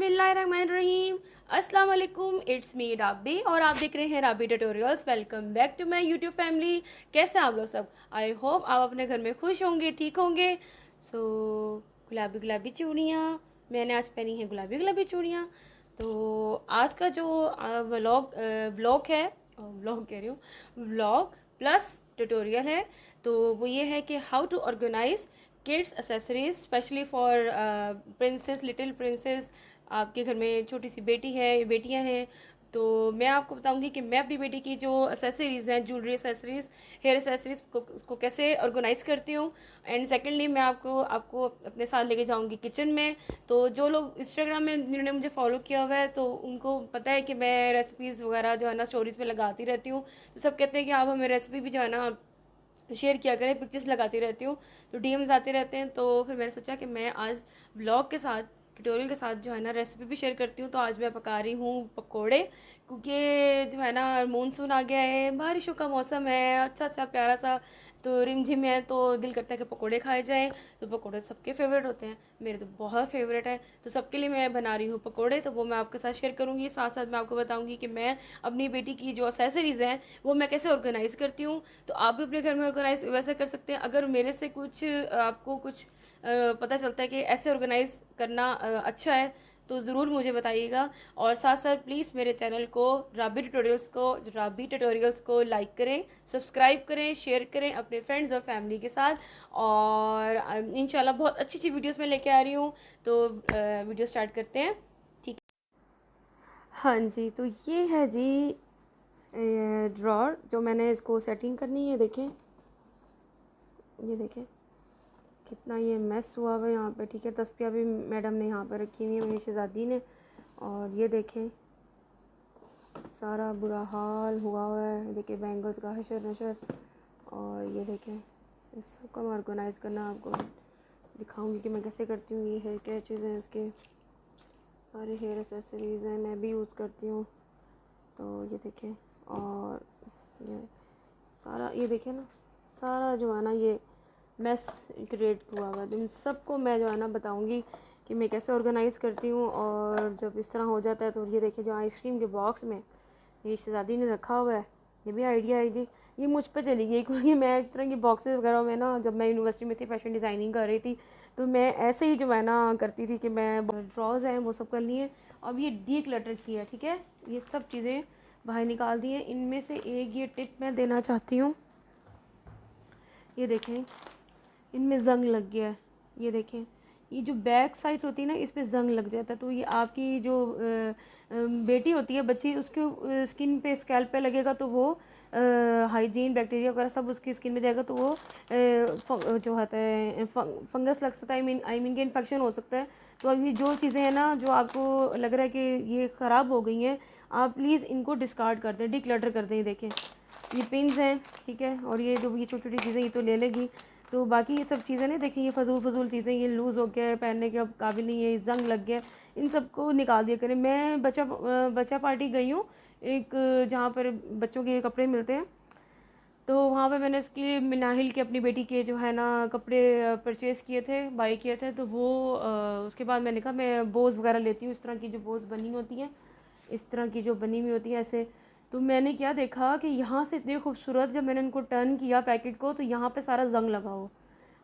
बिस्मिल्लाहिर्रहमानिर्रहीम। अस्सलाम वालेकुम, इट्स मी राबी और आप देख रहे हैं Rabi tutorials. Welcome back to my YouTube family. कैसे हैं आप लोग सब? आई होप आप अपने घर में खुश होंगे, ठीक होंगे। गुलाबी गुलाबी चूड़ियाँ, मैंने आज पहनी है गुलाबी गुलाबी चूड़ियाँ। तो आज का जो व्लॉग है, व्लॉग कह रही हूँ, व्लॉग प्लस ट्यूटोरियल है। तो वो ये है कि how to organise kids accessories specially for princess, little princess. आपके घर में छोटी सी बेटी है, बेटियां हैं, तो मैं आपको बताऊंगी कि मैं अपनी बेटी की जो एसेसरीज़ हैं, ज्वेलरी एसेसरीज़, हेयर एसेसरीज़ को उसको कैसे ऑर्गेनाइज़ करती हूँ। एंड सेकेंडली मैं आपको आपको अपने साथ लेके जाऊंगी किचन में। तो जो लोग इंस्टाग्राम में जिन्होंने मुझे फॉलो किया हुआ है तो उनको पता है कि मैं रेसिपीज़ वगैरह जो है ना स्टोरीज़ पे लगाती रहती हूँ। तो सब कहते हैं कि आप हमें रेसिपी भी जो है ना शेयर किया करें, पिक्चर्स लगाती रहती हूँ, तो डीएम्स आते रहते हैं। तो फिर मैंने सोचा कि मैं आज ब्लॉग के साथ, ट्यूटोरियल के साथ जो है ना रेसिपी भी शेयर करती हूँ। तो आज मैं पका रही हूँ पकोड़े, क्योंकि जो है ना मानसून आ गया है, बारिशों का मौसम है, अच्छा सा प्यारा सा, तो रिमझिम है, तो दिल करता है कि पकोड़े खाए जाएं। तो पकोड़े सबके फेवरेट होते हैं, मेरे तो बहुत फेवरेट है। तो सबके लिए मैं बना रही हूँ पकोड़े, तो वो मैं आपके साथ शेयर करूँगी। साथ साथ मैं आपको बताऊँगी कि मैं अपनी बेटी की जो एक्सेसरीज़ हैं वो मैं कैसे ऑर्गेनाइज़ करती हूँ। तो आप भी अपने घर में ऑर्गेनाइज वैसे कर सकते हैं। अगर मेरे से कुछ आपको कुछ पता चलता है कि ऐसे ऑर्गेनाइज करना अच्छा है तो ज़रूर मुझे बताइएगा। और साथ साथ प्लीज़ मेरे चैनल को, राबी ट्यूटोरियल्स को लाइक करें, सब्सक्राइब करें, शेयर करें अपने फ्रेंड्स और फैमिली के साथ। और इंशाल्लाह बहुत अच्छी अच्छी वीडियोस मैं लेके आ रही हूँ। तो वीडियो स्टार्ट करते हैं, ठीक है? हाँ जी, तो ये है जी ड्रॉर, जो मैंने इसको सेटिंग करनी है। देखें, ये देखें कितना ये मैस हुआ हुआ है यहाँ पे, ठीक है। तस्बिया भी मैडम ने यहाँ पे रखी हुई है, मेरी शहज़ादी ने। और ये देखें सारा बुरा हाल हुआ हुआ है, देखिए बैंगल्स का हशर नशर। और ये देखें इस सब का मैं ऑर्गेनाइज़ करना आपको दिखाऊंगी कि मैं कैसे करती हूँ। ये हेयर क्या चीज़ें हैं, इसके सारे हेयर एसेसरीज़ हैं, मैं भी यूज़ करती हूँ। तो ये देखें, और ये सारा, ये देखें ना, सारा जो है ना ये मैस क्रिएट हुआ हुआ है। तो इन सबको मैं जो है ना बताऊंगी कि मैं कैसे ऑर्गेनाइज़ करती हूँ। और जब इस तरह हो जाता है तो ये देखिए जो आइसक्रीम के बॉक्स में मेरी शहज़ादी ने रखा हुआ है, ये भी आइडिया है जी, ये मुझ पर चली गई। क्योंकि मैं इस तरह की बॉक्सेस वगैरह में ना, जब मैं यूनिवर्सिटी में थी, फैशन डिज़ाइनिंग कर रही थी, तो मैं ऐसे ही जो है ना करती थी कि मैं ड्रॉज हैं वो सब कर लिए। अब ये डी क्लटर की है, ठीक है, ये सब चीज़ें बाहर निकाल दी हैं। इनमें से एक ये टिप मैं देना चाहती हूँ, ये देखें इनमें ज़ंग लग गया है। ये देखें, ये जो बैक साइड होती है ना, इस पे ज़ंग लग जाता है। तो ये आपकी जो बेटी होती है, बच्ची, उसके स्किन पे, स्कैल्प पे लगेगा तो वो हाइजीन, बैक्टीरिया वगैरह सब उसकी स्किन में जाएगा, तो वो जो होता है फंगस लग सकता है, आई मीन कि इन्फेक्शन हो सकता है। तो अब ये जो चीज़ें हैं ना, जो आपको लग रहा है कि ये ख़राब हो गई हैं, आप प्लीज़ इनको डिस्कार्ड कर दें, डिक्लटर कर दें। ये देखें, ये पिन्स हैं, ठीक है, और ये जो ये छोटी छोटी चीज़ें ये तो ले लेगी। तो बाकी ये सब चीज़ें नहीं, देखिए ये फजूल चीज़ें, ये लूज़ हो गया है, पहनने के अब काबिल नहीं है, ये जंग लग गया, इन सबको निकाल दिया करें। मैं बच्चा पार्टी गई हूँ एक, जहाँ पर बच्चों के कपड़े मिलते हैं, तो वहाँ पे मैंने इसकी मिनाहिल के, अपनी बेटी के जो है ना कपड़े परचेज़ किए थे, बाई किए थे। तो वो उसके बाद मैंने कहा मैं बोज़ वगैरह लेती हूँ, इस तरह की जो बोज़ बनी होती हैं, इस तरह की जो बनी हुई होती है ऐसे। तो मैंने क्या देखा कि यहाँ से इतनी खूबसूरत, जब मैंने इनको टर्न किया पैकेट को, तो यहाँ पे सारा जंग लगा हुआ।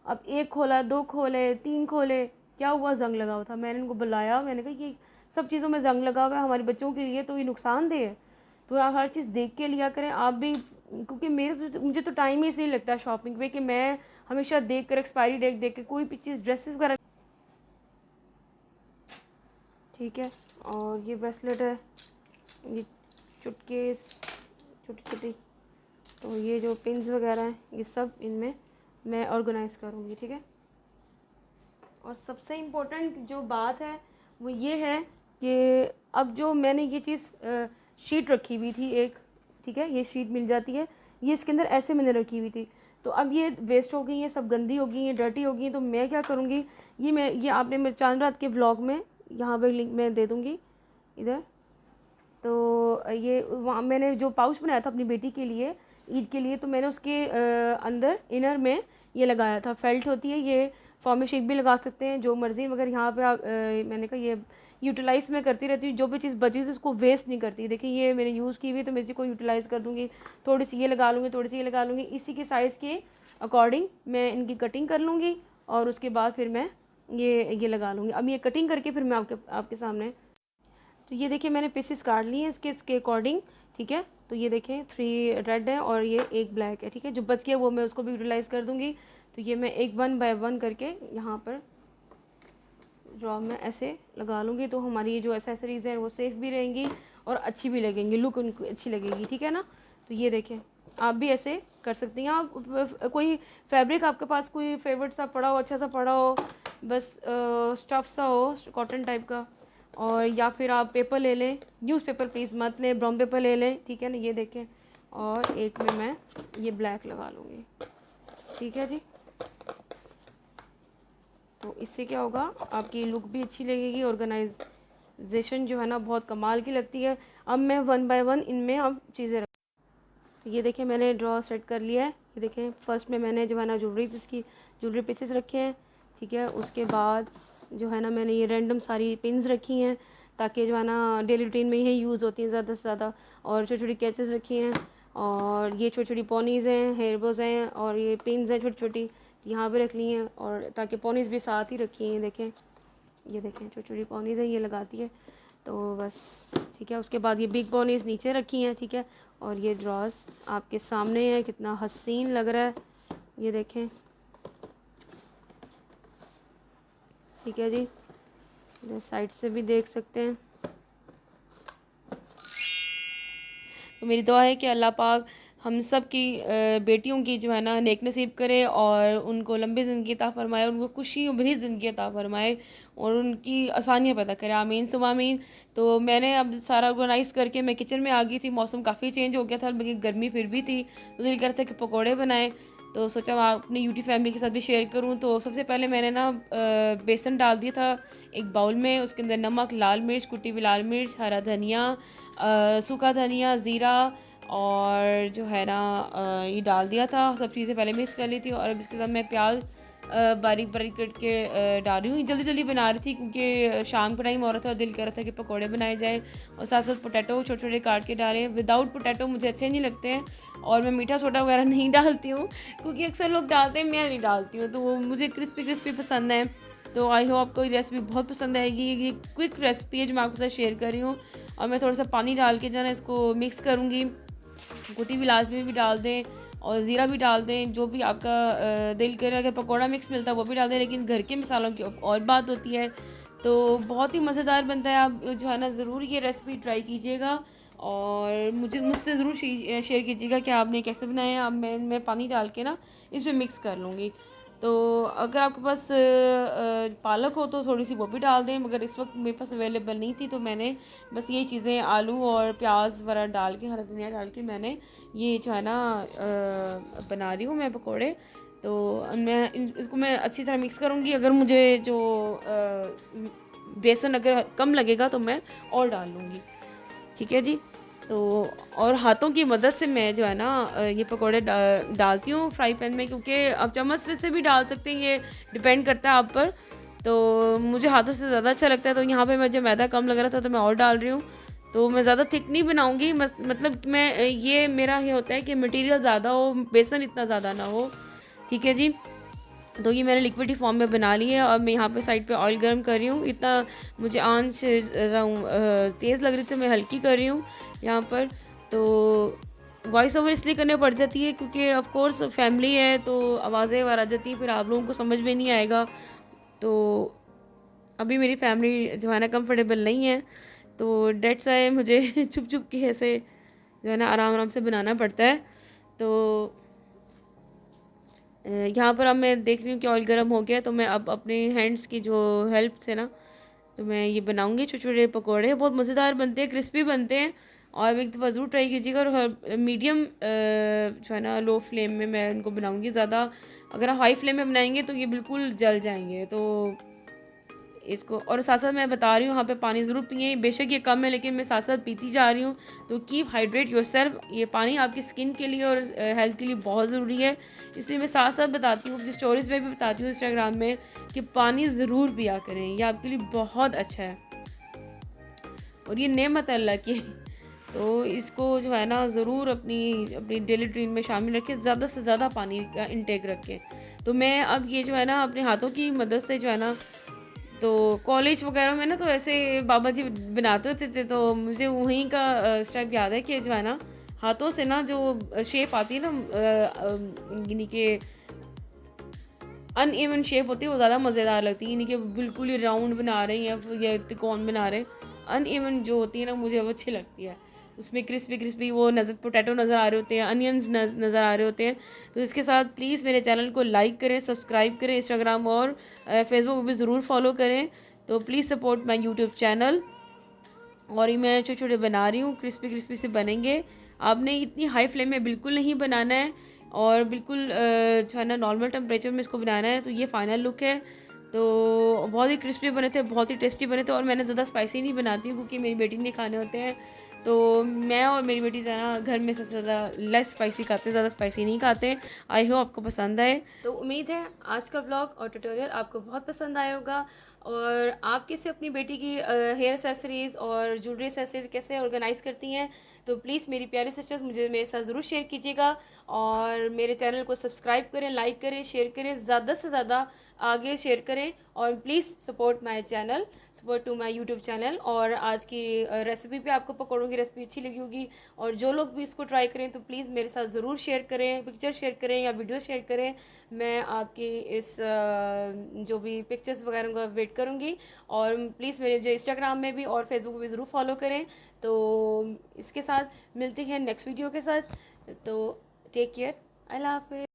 अब एक खोला, दो खोले, तीन खोले, क्या हुआ, जंग लगा हुआ था। मैंने इनको बुलाया, मैंने कहा ये सब चीज़ों में जंग लगा हुआ है, हमारे बच्चों के लिए तो ये नुकसानदेह है। तो आप हर चीज़ देख के लिया करें आप भी, क्योंकि मुझे तो टाइम ही इसलिए लगता है शॉपिंग पे कि मैं हमेशा देख कर, एक्सपायरी डेट देख के कोई भी चीज़, ड्रेसेस वगैरह, ठीक है। और ये ब्रेसलेट है, ये चुटके छोटी छोटी, तो ये जो पिन्स वगैरह हैं ये सब इनमें मैं ऑर्गेनाइज़ करूँगी, ठीक है। और सबसे इम्पोर्टेंट जो बात है वो ये है कि अब जो मैंने ये चीज़ शीट रखी हुई थी एक, ठीक है, ये शीट मिल जाती है, ये इसके अंदर ऐसे मैंने रखी हुई थी। तो अब ये वेस्ट हो गई है, सब गंदी हो गई है, डर्टी हो गई है। तो मैं क्या करूँगी, ये आपने मेरे चांद रात के व्लॉग में यहाँ पर लिंक मैं दे दूँगी इधर। तो ये वहाँ मैंने जो पाउच बनाया था अपनी बेटी के लिए, ईद के लिए, तो मैंने उसके अंदर इनर में ये लगाया था, फेल्ट होती है ये, फॉर्मी शेक भी लगा सकते हैं जो मर्ज़ी, मगर यहाँ पे आप मैंने कहा यूटिलाइज़ मैं करती रहती हूँ, जो भी चीज़ बची थी उसको वेस्ट नहीं करती। देखिए ये मैंने यूज़ की हुई तो मैं इसी को यूटिलाइज़ कर दूँगी, थोड़ी सी ये लगा लूँगी, थोड़ी सी ये लगा लूँगी, इसी के साइज़ के अकॉर्डिंग मैं इनकी कटिंग कर लूँगी और उसके बाद फिर मैं ये लगा लूँगी। अब ये कटिंग करके फिर मैं आपके सामने, तो ये देखिए मैंने पीसेस काट लिए हैं इसके अकॉर्डिंग, ठीक है। तो ये देखें 3 रेड है और ये 1 ब्लैक है, ठीक है। जो बच गया वो मैं उसको भी यूटिलाइज़ कर दूँगी। तो ये मैं एक 1 बाय 1 करके यहाँ पर ड्रॉ में ऐसे लगा लूँगी, तो हमारी ये जो एसेसरीज़ हैं वो सेफ़ भी रहेंगी और अच्छी भी लगेंगी, लुक उनको अच्छी लगेगी, ठीक है ना। तो ये देखें आप भी ऐसे कर सकती हैं। आप कोई फैब्रिक आपके पास कोई फेवरेट सा पड़ा हो, अच्छा सा पड़ा हो, बस स्टफ़ सा हो कॉटन टाइप का, और या फिर आप पेपर ले लें, न्यूज़पेपर प्लीज़ मत लें, ब्राउन पेपर ले लें, ठीक है ना। ये देखें और एक में मैं ये ब्लैक लगा लूँगी, ठीक है जी। तो इससे क्या होगा, आपकी लुक भी अच्छी लगेगी, ऑर्गेनाइजेशन जो है ना बहुत कमाल की लगती है। अब मैं 1 बाय 1 इनमें अब चीज़ें तो ये देखें मैंने ड्रॉ सेट कर लिया है। ये देखें फर्स्ट में मैंने जो है ना ज्वेलरी पीसेस रखे हैं, ठीक है। उसके बाद जो है ना मैंने ये रैंडम सारी पिन्स रखी हैं ताकि जो है ना डेली रूटीन में यही यूज़ होती हैं ज़्यादा से ज़्यादा, और छोटी छोटी कैचेस रखी हैं, और ये छोटी छोटी पोनीज़ हैं, हेयर बोज हैं, और ये पिन्स हैं छोटी छोटी यहाँ पे रख ली हैं, और ताकि पोनीज़ भी साथ ही रखी हैं। देखें ये देखें छोटी छोटी पोनीज़ हैं, ये लगाती है तो बस, ठीक है। उसके बाद ये बिग पोनीज़ नीचे रखी हैं, ठीक है। और ये ड्रॉस आपके सामने है, कितना हसीन लग रहा है, ये देखें, ठीक है जी। इधर साइड से भी देख सकते हैं। तो मेरी दुआ है कि अल्लाह पाक हम सब की बेटियों की जो है ना नेक नसीब करे और उनको लंबी ज़िंदगी अता फ़रमाए, उनको खुशी भरी ज़िंदगी अता फ़रमाए और उनकी आसानियाँ पैदा करे, आमीन सुम आमीन। तो मैंने अब सारा ऑर्गेनाइज़ करके मैं किचन में आ गई थी। मौसम काफ़ी चेंज हो गया था लेकिन गर्मी फिर भी थी, तो दिल करता कि पकौड़े बनाए, तो सोचा मैं अपनी यूटी फैमिली के साथ भी शेयर करूं। तो सबसे पहले मैंने ना बेसन डाल दिया था एक बाउल में, उसके अंदर नमक, लाल मिर्च, कुटी हुई लाल मिर्च, हरा धनिया, सूखा धनिया, ज़ीरा और जो है ना ये डाल दिया था। सब चीज़ें पहले मिक्स कर ली थी और अब इसके साथ मैं प्याज बारीक बारीक कट के डाल रही हूँ। जल्दी जल्दी बना रही थी क्योंकि शाम का टाइम हो रहा था और दिल कर रहा था कि पकौड़े बनाए जाए, और साथ साथ पोटैटो छोटे छोटे काट के डाले। विदाउट पोटैटो मुझे अच्छे नहीं लगते हैं और मैं मीठा सोडा वगैरह नहीं डालती हूँ क्योंकि अक्सर लोग डालते हैं, मैं नहीं डालती हूँ, तो वो मुझे क्रिस्पी क्रिस्पी पसंद है। तो आई होप आपको ये रेसिपी बहुत पसंद आएगी। ये क्विक रेसिपी है जो मैं आपके साथ शेयर कर रही हूँ, और मैं थोड़ा सा पानी डाल के जो है ना इसको मिक्स करूँगी। कुटी भी लास्ट में भी डाल दें और ज़ीरा भी डाल दें, जो भी आपका दिल करे। अगर पकौड़ा मिक्स मिलता है वो भी डाल दें, लेकिन घर के मसालों की और बात होती है, तो बहुत ही मज़ेदार बनता है। आप जो है ना ज़रूर ये रेसिपी ट्राई कीजिएगा और मुझसे ज़रूर शेयर कीजिएगा कि आपने कैसे बनाया। अब मैं पानी डाल के ना इसमें मिक्स कर लूँगी। तो अगर आपके पास पालक हो तो थोड़ी सी वो भी डाल दें, मगर इस वक्त मेरे पास अवेलेबल नहीं थी, तो मैंने बस ये चीज़ें आलू और प्याज वगैरह डाल के, हरा धनिया डाल के मैंने ये जो है ना बना रही हूँ मैं पकोड़े। तो मैं इसको मैं अच्छी तरह मिक्स करूँगी। अगर मुझे जो बेसन अगर कम लगेगा तो मैं और डाल लूँगी, ठीक है जी। तो और हाथों की मदद से मैं जो है ना ये पकोड़े डालती हूँ फ्राई पैन में, क्योंकि आप चम्मच से भी डाल सकते हैं, ये डिपेंड करता है आप पर। तो मुझे हाथों से ज़्यादा अच्छा लगता है, तो यहाँ पे मुझे मैदा कम लग रहा था तो मैं और डाल रही हूँ। तो मैं ज़्यादा थिक नहीं बनाऊँगी, मतलब मैं ये मेरा ये होता है कि मटेरियल ज़्यादा हो, बेसन इतना ज़्यादा ना हो, ठीक है जी। तो ये मैंने लिक्विड फॉर्म में बना ली है और मैं यहाँ पे साइड पे ऑयल गर्म कर रही हूँ। इतना मुझे आंच तेज़ लग रही थी, मैं हल्की कर रही हूँ यहाँ पर। तो वॉइस ओवर इसलिए करने पड़ जाती है क्योंकि ऑफ कोर्स फैमिली है तो आवाज़ें आ जाती हैं, फिर आप लोगों को समझ में नहीं आएगा। तो अभी मेरी फैमिली जो है ना कंफर्टेबल नहीं है, तो डेट्स वाई मुझे छुप छुप के ऐसे जो है ना आराम आराम से बनाना पड़ता है। तो यहाँ पर अब मैं देख रही हूँ कि ऑयल गर्म हो गया, तो मैं अब अपने हैंड्स की जो हेल्प से ना तो मैं ये बनाऊँगी छोटे छोटे पकौड़े। बहुत मज़ेदार बनते हैं, क्रिस्पी बनते हैं, और एक दफ़ा ज़रूर ट्राई कीजिएगा। और मीडियम जो है ना लो फ्लेम में मैं इनको बनाऊँगी। ज़्यादा अगर आप हाई फ्लेम में बनाएंगे तो ये बिल्कुल जल जाएंगे। तो इसको और साथ साथ मैं बता रही हूँ यहाँ पे पानी ज़रूर पिए, बेशक ये कम है लेकिन मैं साथ साथ पीती जा रही हूँ। तो कीप हाइड्रेट योरसेल्फ, ये पानी आपकी स्किन के लिए और हेल्थ के लिए बहुत ज़रूरी है, इसलिए मैं साथ साथ बताती हूँ, अपनी स्टोरीज़ में भी बताती हूँ इंस्टाग्राम में कि पानी ज़रूर पिया करें, ये आपके लिए बहुत अच्छा है। और ये नेमत अल्लाह की है। तो इसको जो है ना ज़रूर अपनी अपनी डेली रूटीन में शामिल रखें, ज़्यादा से ज़्यादा पानी का इंटेक रखें। तो मैं अब ये जो है ना अपने हाथों की मदद से जो है ना, तो कॉलेज वगैरह में ना तो ऐसे बाबा जी बनाते होते थे, तो मुझे वहीं का स्टेप याद है कि जो है ना हाथों से ना जो शेप आती है ना, यानी कि अनइवन शेप होती है, वो ज़्यादा मज़ेदार लगती है। यानी कि बिल्कुल ही राउंड बना रहे हैं या त्रिकोण बना रहे हैं, अनइवन जो होती है ना मुझे वो अच्छी लगती है। उसमें क्रिस्पी क्रिस्पी वो पोटैटो नज़र आ रहे होते हैं, अनियंस नज़र आ रहे होते हैं। तो इसके साथ प्लीज़ मेरे चैनल को लाइक करें, सब्सक्राइब करें, इंस्टाग्राम और फेसबुक पर भी ज़रूर फॉलो करें। तो please support my YouTube channel. और ये मैं छोटे छोटे बना रही हूँ, क्रिस्पी क्रिस्पी से बनेंगे। आपने इतनी हाई फ्लेम में बिल्कुल नहीं बनाना है, और बिल्कुल जो है ना नॉर्मल टेम्परेचर में इसको बनाना है। तो ये फाइनल लुक है। तो बहुत ही क्रिस्पी बने थे, बहुत ही टेस्टी बने थे। और मैंने ज़्यादा स्पाइसी नहीं बनाती हूँ क्योंकि मेरी बेटी ने खाने होते हैं। तो मैं और मेरी बेटी जो है ना घर में सबसे ज़्यादा लेस स्पाइसी खाते हैं, ज़्यादा स्पाइसी नहीं खाते। आई होप आपको पसंद आए। तो उम्मीद है आज का ब्लॉग और ट्यूटोरियल आपको बहुत पसंद आया होगा। और आप कैसे अपनी बेटी की हेयर एक्सेसरीज़ और ज्वेलरी एक्सेसरीज कैसे ऑर्गेनाइज़ करती हैं, तो प्लीज़ मेरी प्यारी सिस्टर्स मुझे मेरे साथ ज़रूर शेयर कीजिएगा। और मेरे चैनल को सब्सक्राइब करें, लाइक करें, शेयर करें, ज़्यादा से ज़्यादा आगे शेयर करें। और please support my channel, support to my YouTube channel. और आज की रेसिपी पे आपको पकौड़ों की रेसिपी अच्छी लगी होगी, और जो लोग भी इसको ट्राई करें तो प्लीज़ मेरे साथ ज़रूर शेयर करें, पिक्चर शेयर करें या वीडियो शेयर करें। मैं आपकी इस जो भी पिक्चर्स वगैरह का वेट करूँगी। और प्लीज़ मेरे जो इंस्टाग्राम में भी और फेसबुक पे भी ज़रूर फॉलो करें। तो इसके साथ मिलते हैं नेक्स्ट वीडियो के साथ। तो टेक केयर, अल्लाह हाफिज़।